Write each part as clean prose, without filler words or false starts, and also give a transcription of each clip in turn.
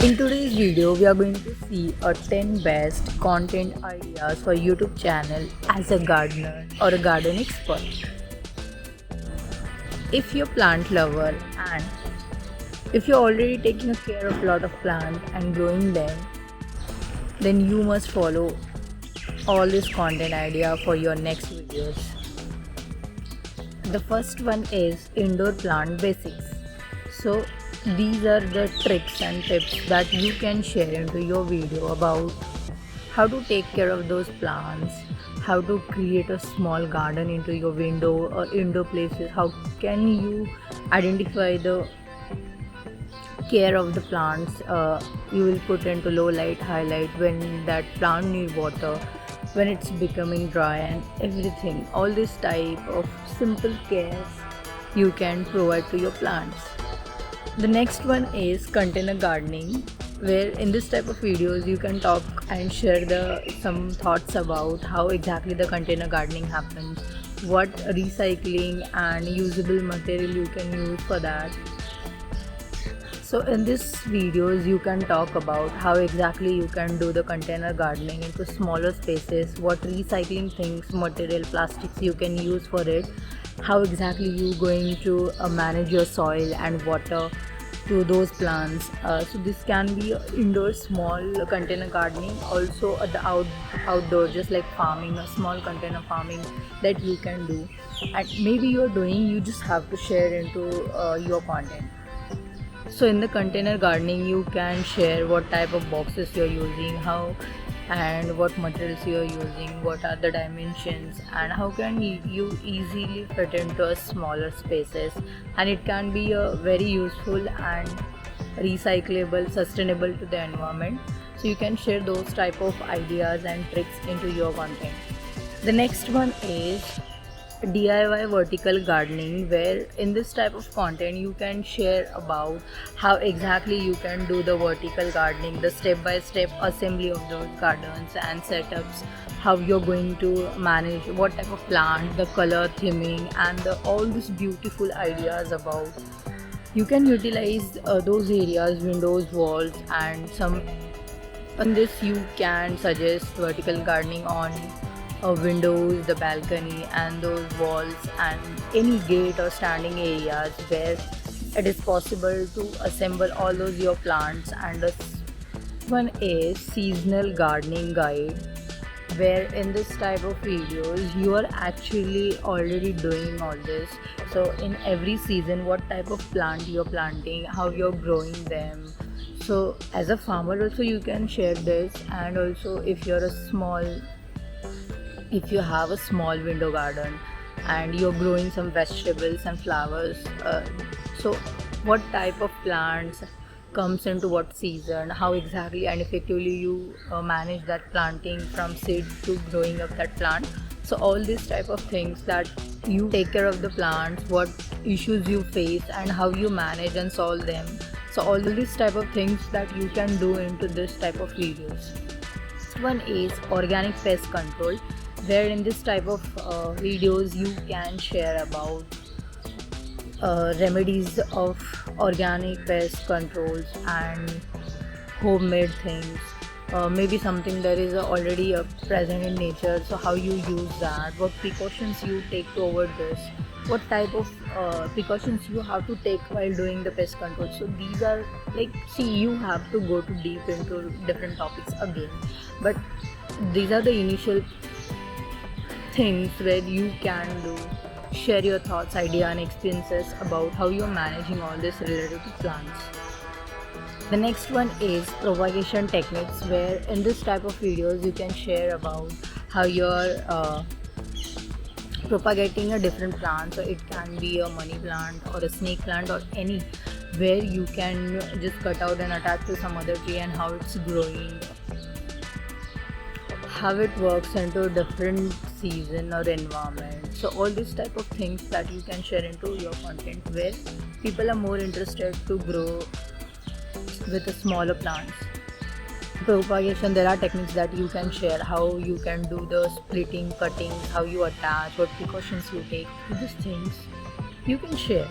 In today's video, we are going to see a 10 best content ideas for YouTube channel as a gardener or a garden expert. If you're a plant lover and if you're already taking care of a lot of plants and growing them, then you must follow all this content idea for your next videos. The first one is indoor plant basics. So these are the tricks and tips that you can share into your video about how to take care of those plants, how to create a small garden into your window or indoor places, how can you identify the care of the plants you will put into low light, highlight, when that plant need water, when it's becoming dry, and everything. All this type of simple cares you can provide to your plants. The next one is container gardening, where in this type of videos you can talk and share some thoughts about how exactly the container gardening happens, what recycling and usable material you can use for that. So in these videos you can talk about how exactly you can do the container gardening into smaller spaces, what recycling things, material, plastics you can use for it, how exactly you going to manage your soil and water to those plants. So this can be indoor small container gardening, also at the outdoor, just like farming, a small container farming that you can do, and maybe you're doing, you just have to share into your content. So in the container gardening you can share what type of boxes you're using, how and what materials you're using, what are the dimensions, and how can you easily fit into a smaller spaces, and it can be a very useful and recyclable, sustainable to the environment. So you can share those type of ideas and tricks into your content. The next one is DIY vertical gardening, where in this type of content you can share about how exactly you can do the vertical gardening, the step-by-step assembly of those gardens and setups, how you're going to manage what type of plant, the color theming, and all these beautiful ideas about you can utilize those areas, windows, walls, and some. On this you can suggest vertical gardening on windows, the balcony, and those walls, and any gate or standing areas where it is possible to assemble all those your plants. And the one is seasonal gardening guide, where in this type of videos you are actually already doing all this. So in every season what type of plant you're planting, how you're growing them. So as a farmer also you can share this, and also if you have a small window garden and you're growing some vegetables and flowers, so what type of plants comes into what season, how exactly and effectively you manage that planting from seed to growing up that plant. So all these type of things that you take care of the plants, what issues you face and how you manage and solve them. So all these type of things that you can do into this type of videos. One is organic pest control, where in this type of videos you can share about remedies of organic pest controls and homemade things, maybe something that is already present in nature, so how you use that, what precautions you take to avoid this, what type of precautions you have to take while doing the pest control. So these are like, see, you have to go too deep into different topics again, but these are the initial things where you can do, share your thoughts, idea and experiences about how you're managing all this related to plants. The next one is Provocation Techniques, where in this type of videos you can share about how you're propagating a different plant. So it can be a money plant or a snake plant or any, where you can just cut out and attach to some other tree, and how it's growing, how it works into a different season or environment. So all these type of things that you can share into your content, where people are more interested to grow with the smaller plants. Propagation, there are techniques that you can share, how you can do the splitting, cutting, how you attach, what precautions you take. These things you can share.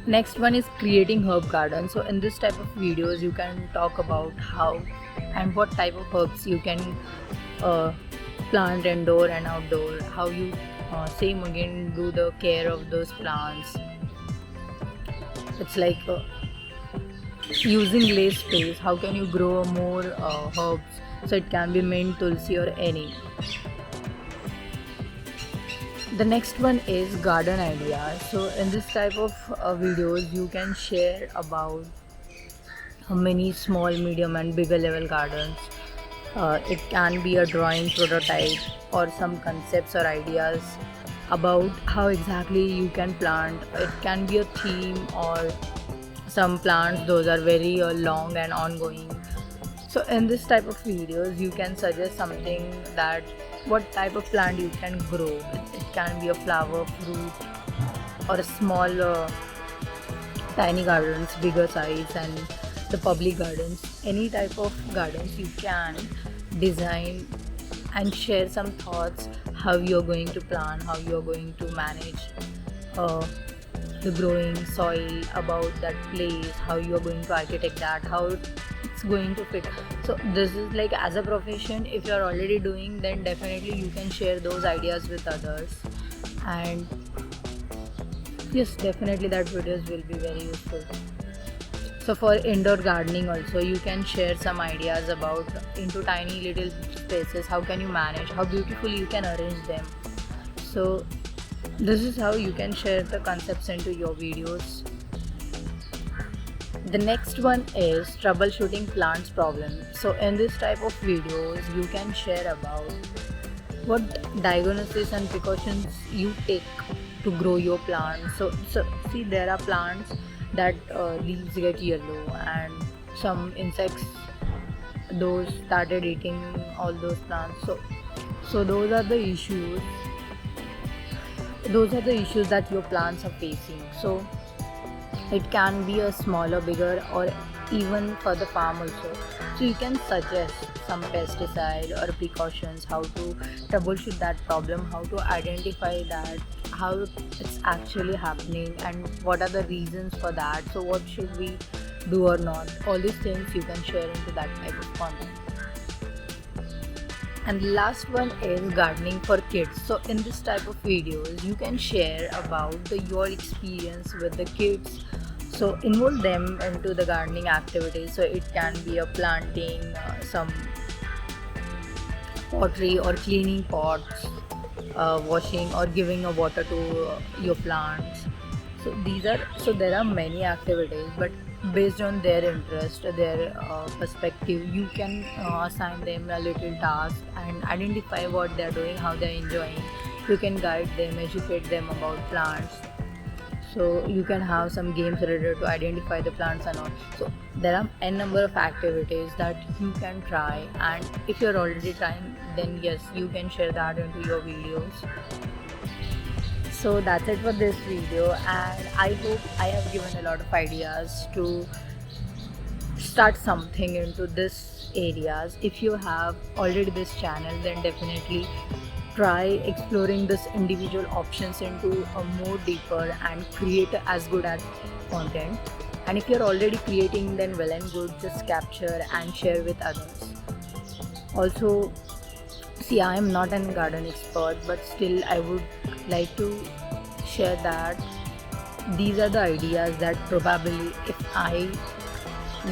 Next one is creating herb garden. So in this type of videos you can talk about how and what type of herbs you can plant indoor and outdoor, how you same again do the care of those plants. It's like using less space, how can you grow more herbs, so it can be mint, tulsi or any. The next one is garden ideas. So in this type of videos you can share about many small, medium and bigger level gardens. It can be a drawing prototype or some concepts or ideas about how exactly you can plant. It can be a theme or some plants those are very long and ongoing. So in this type of videos you can suggest something that what type of plant you can grow. It can be a flower, fruit or a small tiny gardens, bigger size, and the public gardens. Any type of gardens you can design and share some thoughts how you're going to plant, how you're going to manage the growing soil, about that place, how you're going to architect that, how it's going to fit. So this is like, as a profession, if you're already doing, then definitely you can share those ideas with others. And yes, definitely that videos will be very useful. So for indoor gardening also you can share some ideas about into tiny little spaces, how can you manage, how beautifully you can arrange them. So this is how you can share the concepts into your videos. The next one is troubleshooting plants problem. So in this type of videos you can share about what diagnosis and precautions you take to grow your plants. So see, there are plants that leaves get yellow and some insects those started eating all those plants. So those are the issues that your plants are facing. So it can be a smaller, bigger or even for the farm also. So you can suggest some pesticide or precautions, how to troubleshoot that problem, how to identify that, how it's actually happening and what are the reasons for that. So what should we do or not, all these things you can share into that type of content. And the last one is gardening for kids. So in this type of videos you can share about your experience with the kids. So involve them into the gardening activities. So it can be a planting some pottery or cleaning pots, washing or giving a water to your plants. So there are many activities, but based on their interest, their perspective, you can assign them a little task and identify what they're doing, how they're enjoying. You can guide them, educate them about plants. So you can have some games related to identify the plants and all. So there are n number of activities that you can try, and if you're already trying, then yes, you can share that into your videos. So that's it for this video, and I hope I have given a lot of ideas to start something into this areas. If you have already this channel, then definitely try exploring this individual options into a more deeper and create as good as content. And if you're already creating, then well and good, just capture and share with others. Also, see, I am not a garden expert, but still I would like to share that these are the ideas that probably if I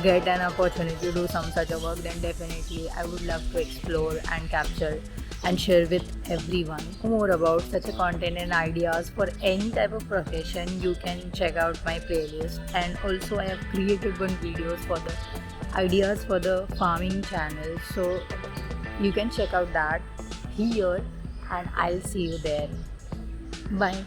get an opportunity to do some such a work, then definitely I would love to explore and capture and share with everyone. More about such a content and ideas for any type of profession, you can check out my playlist. And also I have created one videos for the ideas for the farming channel, so you can check out that here, and I'll see you there. Bye.